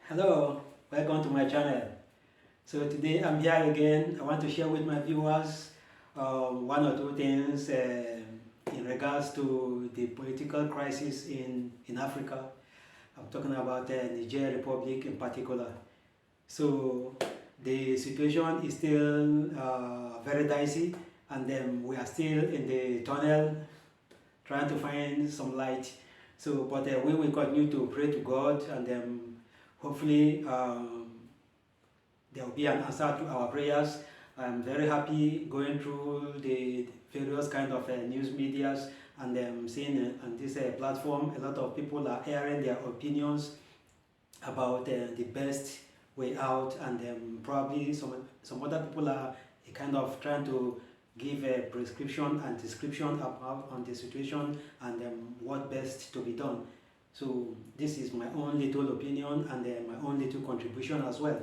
Hello, welcome to my channel. So today I'm here again. I want to share with my viewers one or two things in regards to the political crisis in Africa. I'm talking about the Niger Republic in particular. So the situation is still very dicey, and we are still in the tunnel trying to find some light. So, but we will continue to pray to God, and hopefully there will be an answer to our prayers. I'm very happy going through the various kind of news medias, and seeing on this platform a lot of people are airing their opinions about the best way out, and probably some other people are kind of trying to give a prescription and description about on the situation, and what best to be done. So this is my own little opinion, and my own little contribution as well.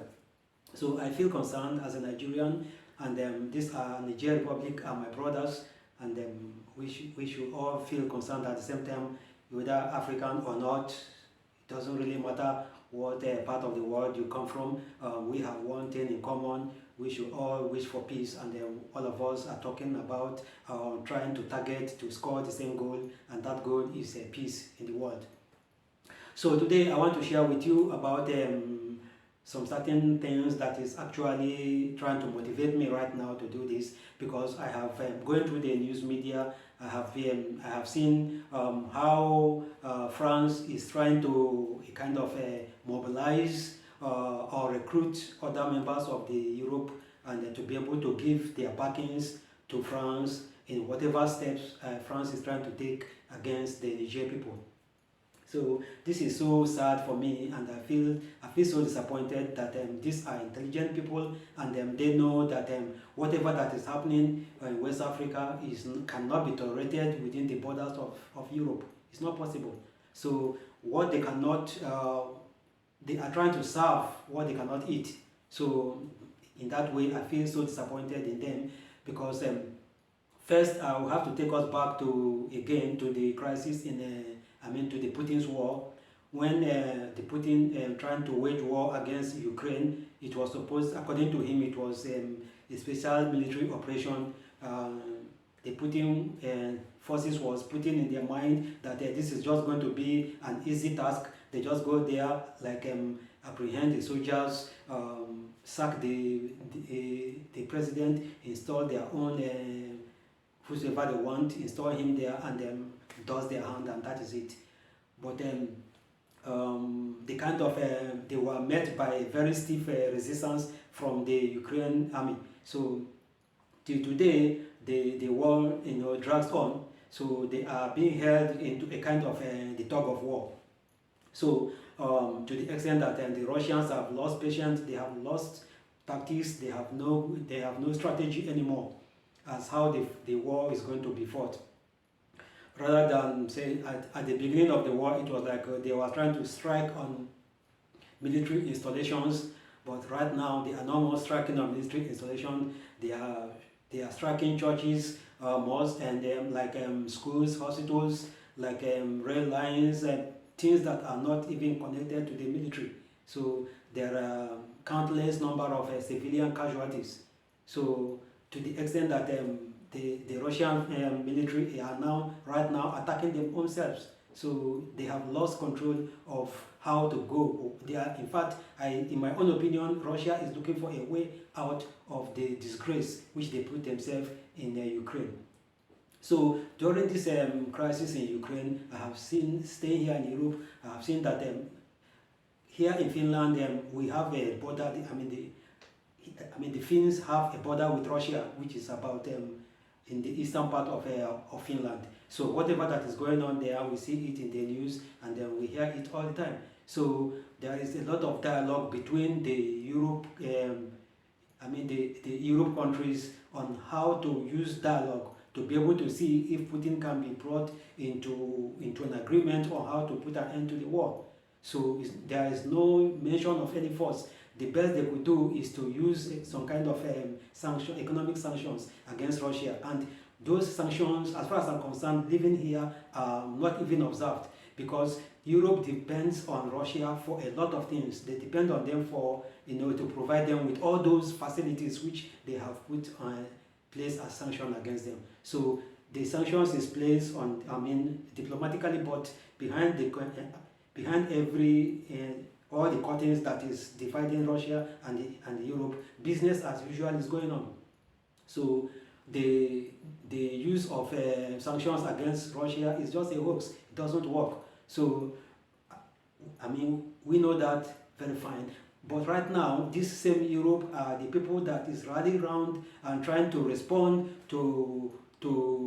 So I feel concerned as a Nigerian, and these are Niger Republic are my brothers, and we should all feel concerned at the same time, whether African or not. It doesn't really matter what part of the world you come from. We have one thing in common. We should all wish for peace, and all of us are talking about trying to target to score the same goal, and that goal is peace in the world. So today I want to share with you about some certain things that is actually trying to motivate me right now to do this, because I have going through the news media. I have seen how France is trying to kind of mobilize or recruit other members of the Europe, and to be able to give their backings to France in whatever steps France is trying to take against the Niger people. So this is so sad for me, and I feel so disappointed that these are intelligent people, and they know that whatever that is happening in West Africa cannot be tolerated within the borders of Europe. It's not possible. So what they cannot, they are trying to serve what they cannot eat. So in that way, I feel so disappointed in them, because first I will have to take us back to the crisis to the Putin's war. When the Putin trying to wage war against Ukraine, it was supposed, according to him, it was a special military operation. The Putin forces was putting in their mind that this is just going to be an easy task. They just go there, like apprehend the soldiers, sack the president, install their own whosoever they want, install him there, and then does their hand, and that is it. But then they kind of they were met by a very stiff resistance from the Ukraine army. So till today, the war drags on. So they are being held into a kind of the tug of war. So to the extent that the Russians have lost patience, they have lost tactics, they have no strategy anymore as how the war is going to be fought. Rather than say at the beginning of the war, it was like they were trying to strike on military installations, but right now they are no more striking on military installations. They are striking churches, mosques, and like schools, hospitals, like rail lines, and things that are not even connected to the military. So there are countless number of civilian casualties. So to the extent that the Russian military are right now attacking them themselves. So they have lost control of how to go. They are, in fact, in my own opinion, Russia is looking for a way out of the disgrace which they put themselves in Ukraine. So during this crisis in Ukraine, I have seen, staying here in Europe, I have seen that here in Finland we have a border. The Finns have a border with Russia, which is about in the eastern part of Finland. So whatever that is going on there, we see it in the news, and we hear it all the time. So there is a lot of dialogue between the Europe, the Europe countries, on how to use dialogue to be able to see if Putin can be brought into an agreement on how to put an end to the war. So there is no mention of any force. The best they could do is to use some kind of economic sanctions against Russia, and those sanctions, as far as I'm concerned, living here, are not even observed, because Europe depends on Russia for a lot of things. They depend on them for, to provide them with all those facilities which they have put on place as sanction against them. So the sanctions is placed on, diplomatically, but behind every all the curtains that is dividing Russia and Europe, business as usual is going on. So the use of sanctions against Russia is just a hoax. It doesn't work. So we know that very fine. But right now, this same Europe are the people that is rallying around and trying to respond to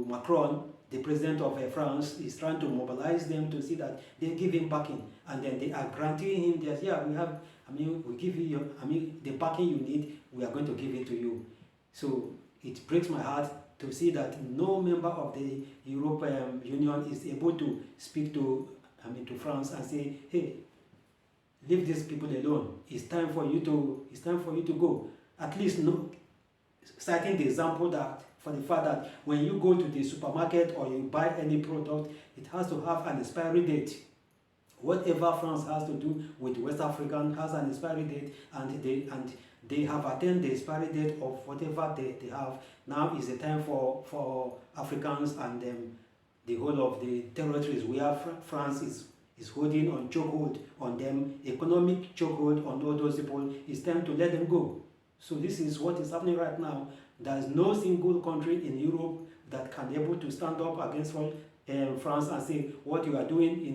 Macron, the president of France, is trying to mobilize them to see that they give him backing, and then they are granting him that, yeah, we have, we give you, the backing you need, we are going to give it to you. So it breaks my heart to see that no member of the European Union is able to speak to France and say, hey, leave these people alone. It's time for you to go. At least citing the example that for the fact that when you go to the supermarket or you buy any product, it has to have an expiry date. Whatever France has to do with West African has an expiry date, and they have attained the expiry date of whatever they have. Now is the time for Africans and the whole of the territories where France is holding on chokehold on them, economic chokehold on all those people. It's time to let them go. So this is what is happening right now. There's no single country in Europe that can be able to stand up against France and say what you are doing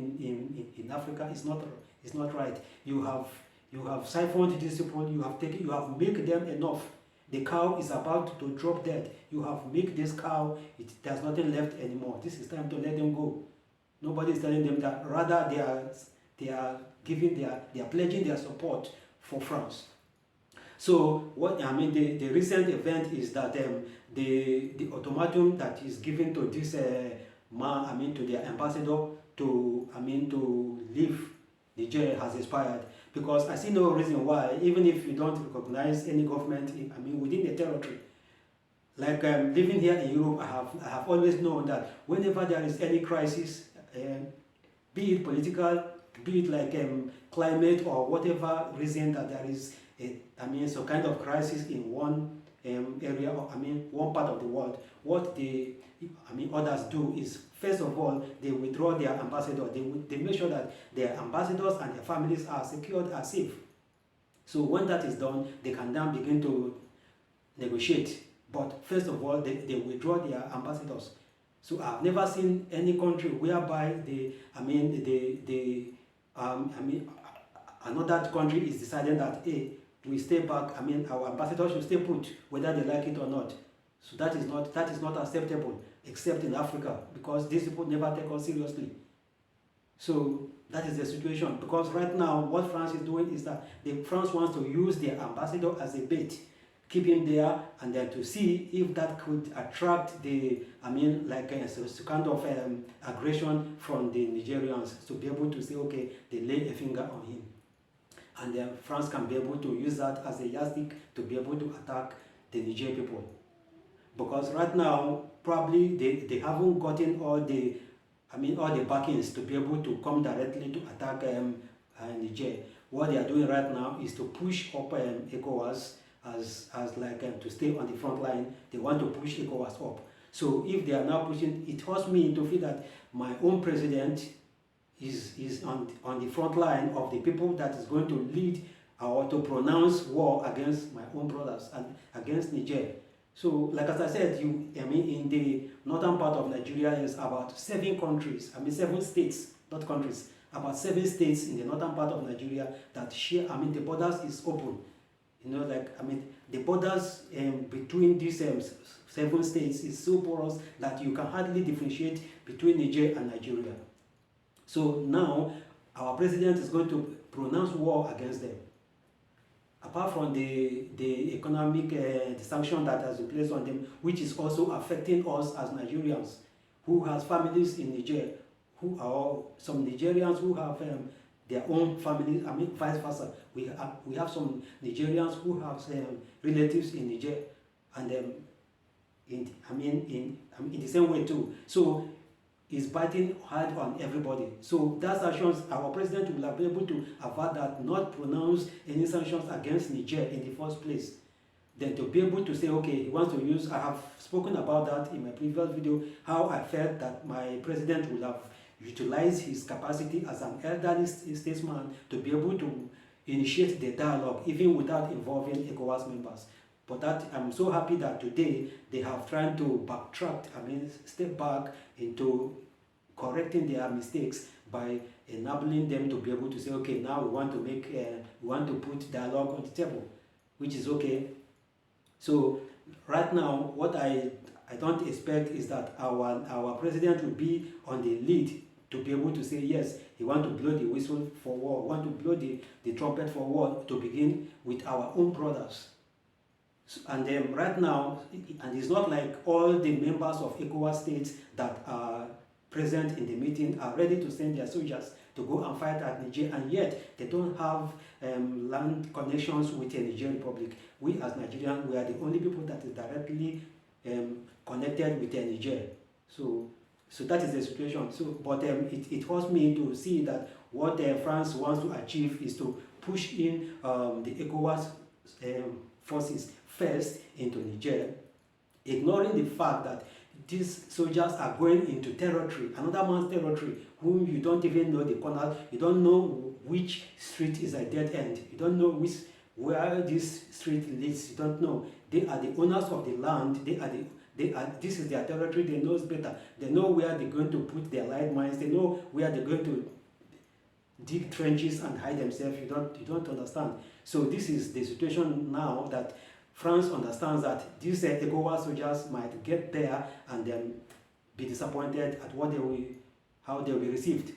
in Africa is not right. You have siphoned these people. You have made them enough. The cow is about to drop dead. You have made this cow. There's nothing left anymore. This is time to let them go. Nobody is telling them that. Rather, they are pledging their support for France. So what the recent event is that the ultimatum that is given to this to their ambassador to leave Niger has expired, because I see no reason why, even if you don't recognize any government within the territory. Like living here in Europe, I have always known that whenever there is any crisis, be it political, be it like climate or whatever reason that there is some kind of crisis in one area, or one part of the world, what the others do is, first of all, they withdraw their ambassador. They make sure that their ambassadors and their families are secured, are safe. So when that is done, they can then begin to negotiate. But first of all, they withdraw their ambassadors. So I've never seen any country whereby another country is deciding that, hey, we stay back. Our ambassadors should stay put, whether they like it or not. So that is not acceptable, except in Africa, because these people never take us seriously. So that is the situation. Because right now, what France is doing is that France wants to use their ambassador as a bait, keep him there, and then to see if that could attract the a kind of aggression from the Nigerians, to be able to say, okay, they lay a finger on him. And then France can be able to use that as a yardstick to be able to attack the Niger people. Because right now, probably they haven't gotten all the backings to be able to come directly to attack Niger. What they are doing right now is to push up ECOWAS as to stay on the front line. They want to push ECOWAS up. So if they are now pushing, it hurts me to feel that my own president is on the front line of the people that is going to lead or to pronounce war against my own brothers and against Niger. So, like as I said, in the northern part of Nigeria is about 7 countries, 7 states, not countries, about 7 states in the northern part of Nigeria that share, the borders is open. The borders between these 7 states is so porous that you can hardly differentiate between Niger and Nigeria. So now, our president is going to pronounce war against them. Apart from the economic the sanction that has been placed on them, which is also affecting us as Nigerians, who has families in Niger, who are some Nigerians who have their own families, vice versa. We have some Nigerians who have relatives in Niger, and in the same way too. So is biting hard on everybody. So that sanctions, our president will have been able to avert that, not pronounce any sanctions against Niger in the first place. Then to be able to say, okay, he wants to use, I have spoken about that in my previous video, how I felt that my president will have utilized his capacity as an elderly statesman to be able to initiate the dialogue, even without involving ECOWAS members. But that I'm so happy that today they have tried to backtrack, step back into correcting their mistakes by enabling them to be able to say, okay, now we want to put dialogue on the table, which is okay. So right now, what I don't expect is that our president will be on the lead to be able to say, yes, he wants to blow the whistle for war, want to blow the trumpet for war, to begin with our own brothers. And then right now, and it's not like all the members of ECOWAS states that are present in the meeting are ready to send their soldiers to go and fight at Niger, and yet they don't have land connections with the Niger Republic. We as Nigerians, we are the only people that is directly connected with the Niger. So that is the situation. So, but it hurts me to see that what France wants to achieve is to push in the ECOWAS forces first into Niger, ignoring the fact that these soldiers are going into territory, another man's territory, whom you don't even know the corner, you don't know which street is a dead end, you don't know where this street leads, you don't know. They are the owners of the land, this is their territory, they know better, they know where they're going to put their light mines, they know where they're going to dig trenches and hide themselves. You don't understand. So this is the situation now, that France understands that these ECOWAS soldiers might get there and then be disappointed at how they will be received.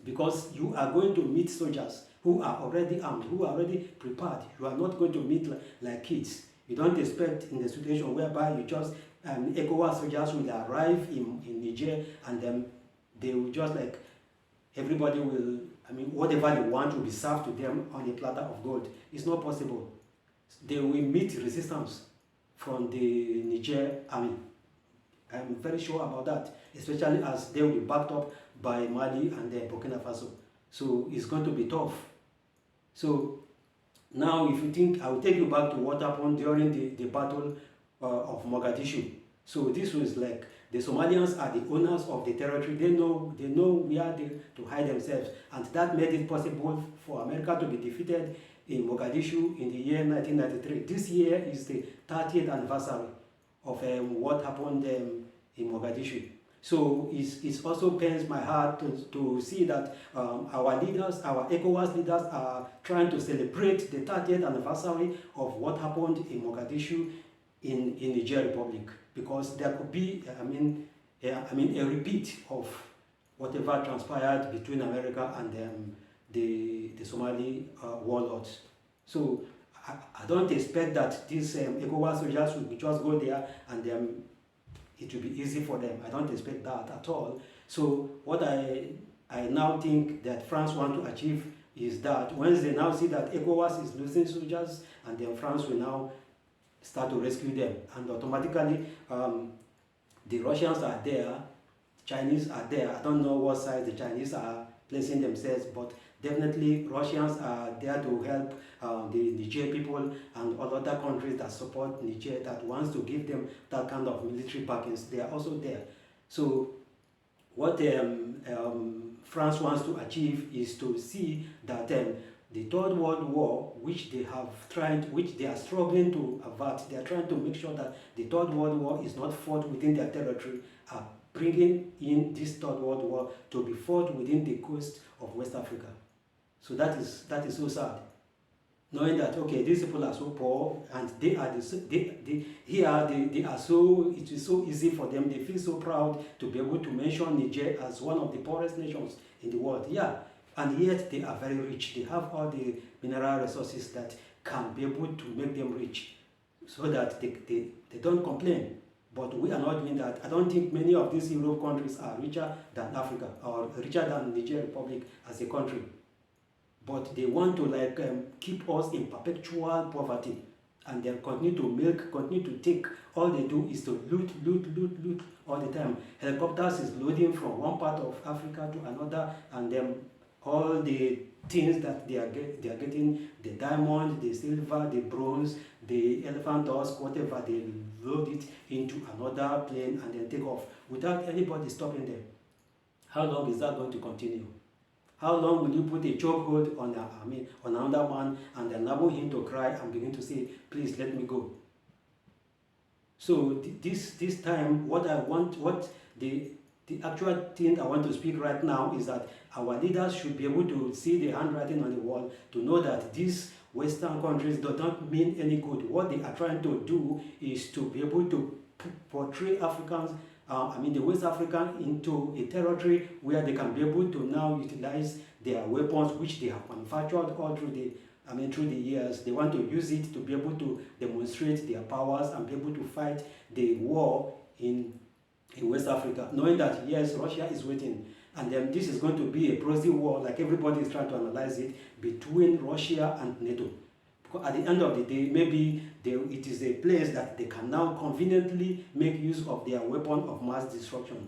Because you are going to meet soldiers who are already armed, who are already prepared. You are not going to meet like kids. You don't expect in the situation whereby you just ECOWAS soldiers will arrive in Niger, and then they will just everybody will, whatever they want will be served to them on a platter of gold. It's not possible. They will meet resistance from the Niger army. I'm very sure about that, especially as they will be backed up by Mali and Burkina Faso. So it's going to be tough. So now, if you think, I will take you back to what happened during the battle of Mogadishu. So this was like, the Somalians are the owners of the territory. They know where to hide themselves, and that made it possible for America to be defeated in Mogadishu in the year 1993. This year is the 30th anniversary of what happened in Mogadishu. So it also pains my heart to see that our leaders, our ECOWAS leaders, are trying to celebrate the 30th anniversary of what happened in Mogadishu in Niger Republic, because there could be, a repeat of whatever transpired between America and the Somali warlords. So I don't expect that these ECOWAS soldiers will just go there and it will be easy for them. I don't expect that at all. So what I now think that France want to achieve is that once they now see that ECOWAS is losing soldiers, and then France will now start to rescue them, and automatically the Russians are there, Chinese are there. I don't know what side the Chinese are placing themselves, but definitely Russians are there to help the Niger people and all other countries that support Niger, that wants to give them that kind of military backings. They are also there. So what France wants to achieve is to see that the Third World War, which they are struggling to avert, they are trying to make sure that the Third World War is not fought within their territory, are bringing in this Third World War to be fought within the coast of West Africa. So that is so sad, knowing that, okay, these people are so poor, and it is so easy for them. They feel so proud to be able to mention Niger as one of the poorest nations in the world. Yeah, and yet they are very rich. They have all the mineral resources that can be able to make them rich, so that they don't complain. But we are not doing that. I don't think many of these Europe countries are richer than Africa, or richer than Niger Republic as a country. But they want to keep us in perpetual poverty. and then continue to milk, continue to take. All they do is to loot all the time. Helicopters is loading from one part of Africa to another, and then all the things that they are getting, the diamond, the silver, the bronze, the elephant tusk, whatever, they load it into another plane and then take off without anybody stopping them. How long is that going to continue? How long will you put a chokehold on on another man and enable him to cry and begin to say, please let me go? So this time, what the actual thing I want to speak right now is that our leaders should be able to see the handwriting on the wall, to know that these Western countries do not mean any good. What they are trying to do is to be able to portray Africans, the West African, into a territory where they can be able to now utilize their weapons, which they have manufactured all through the years. They want to use it to be able to demonstrate their powers and be able to fight the war in West Africa, knowing that yes, Russia is waiting, and then this is going to be a proxy war, like everybody is trying to analyze it, between Russia and NATO. Because at the end of the day, maybe it is a place that they can now conveniently make use of their weapon of mass destruction.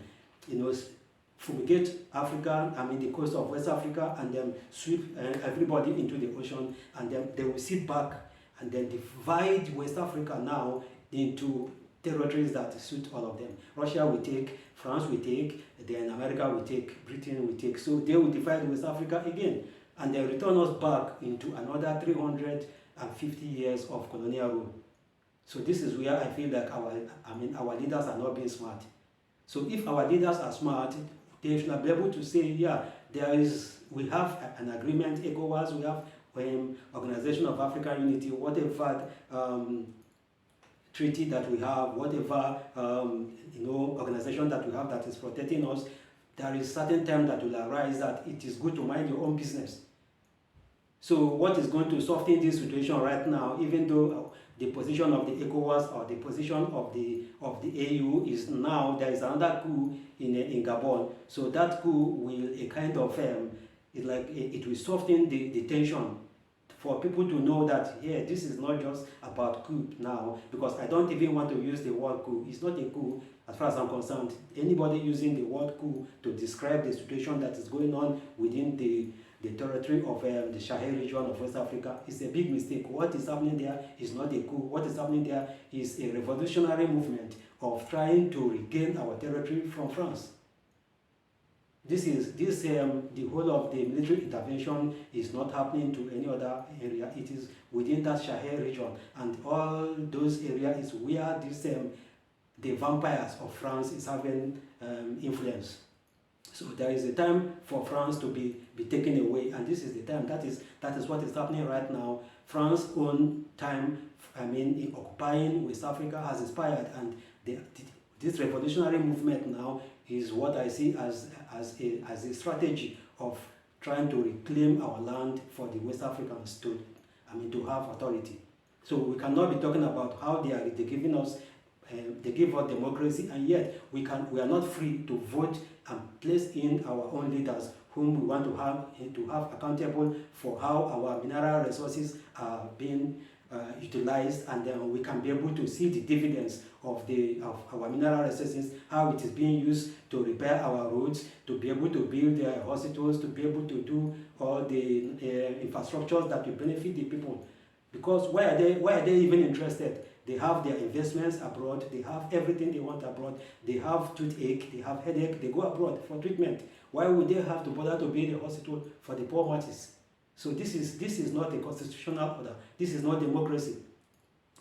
Fumigate Africa, the coast of West Africa, and then sweep everybody into the ocean, and then they will sit back and then divide West Africa now into territories that suit all of them. Russia will take, France will take, then America will take, Britain will take. So they will divide West Africa again, and then return us back into another 350 years of colonial rule. So this is where I feel like our leaders are not being smart. So if our leaders are smart, they should be able to say, yeah, we have an agreement, ECOWAS, we have Organization of African Unity, whatever treaty that we have, whatever organization that we have that is protecting us, there is certain time that will arise that it is good to mind your own business. So what is going to soften this situation right now, even though the position of the ECOWAS or the position of the AU is now, there is another coup in Gabon. So that coup will it will soften the tension, for people to know that, this is not just about coup now, because I don't even want to use the word coup. It's not a coup as far as I'm concerned. Anybody using the word coup to describe the situation that is going on within the territory of the Sahel region of West Africa is a big mistake. What is happening there is not a coup. What is happening there is a revolutionary movement of trying to regain our territory from France. The whole of the military intervention is not happening to any other area. It is within that Sahel region, and all those areas is where the vampires of France is having influence. So there is a time for France to be taken away, and this is the time. That is what is happening right now. France's own time, in occupying West Africa has expired, and this revolutionary movement now is what I see as a strategy of trying to reclaim our land for the West Africans to have authority. So we cannot be talking about how they giving us they give us democracy, and yet we are not free to vote and place in our own leaders whom we want to have accountable for how our mineral resources are being utilized, and then we can be able to see the dividends of our mineral resources, how it is being used to repair our roads, to be able to build hospitals, to be able to do all the infrastructures that will benefit the people. Because why are they even interested? They have their investments abroad, they have everything they want abroad, they have toothache, they have headache, they go abroad for treatment. Why would they have to bother to build a hospital for the poor masses? So this is not a constitutional order. This is not democracy.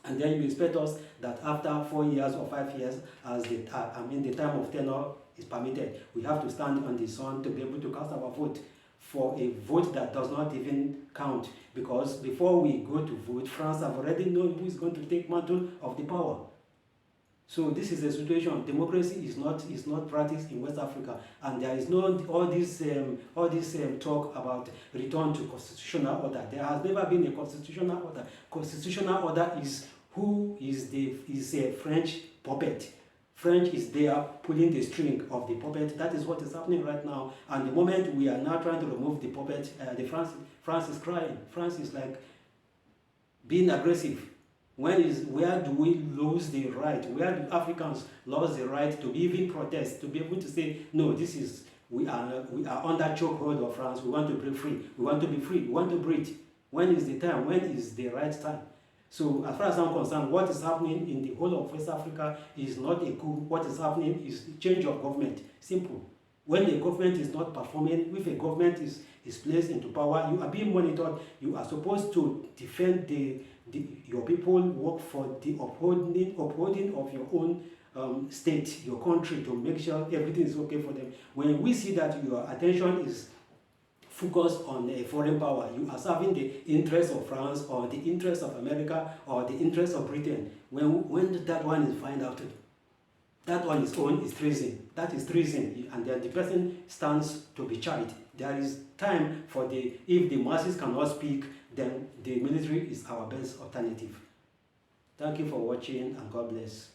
And then you expect us that after 4 years or 5 years, as the time of tenure is permitted, we have to stand on the sun to be able to cast our vote for a vote that does not even count. Because before we go to vote, France have already known who is going to take mantle of the power. So this is the situation. Democracy is not practiced in West Africa, and there is no all this talk about return to constitutional order. There has never been a constitutional order. Constitutional order is a French puppet. French is there pulling the string of the puppet. That is what is happening right now. And the moment we are now trying to remove the puppet, France is crying. France is like being aggressive. Where do we lose the right? Where do Africans lose the right to even protest, to be able to say, no, this is, we are under chokehold of France, we want to break free, we want to be free, we want to breathe. When is the time? When is the right time? So as far as I'm concerned, what is happening in the whole of West Africa is not a coup. What is happening is change of government. Simple. When a government is not performing, if a government is placed into power, you are being monitored. You are supposed to defend your people, work for the upholding of your own state, your country, to make sure everything is okay for them. When we see that your attention is focused on a foreign power, you are serving the interests of France or the interests of America or the interests of Britain. When that one is found out, that on its own is treason. That is treason, and then the person stands to be charged. There is time for if the masses cannot speak, then the military is our best alternative. Thank you for watching, and God bless.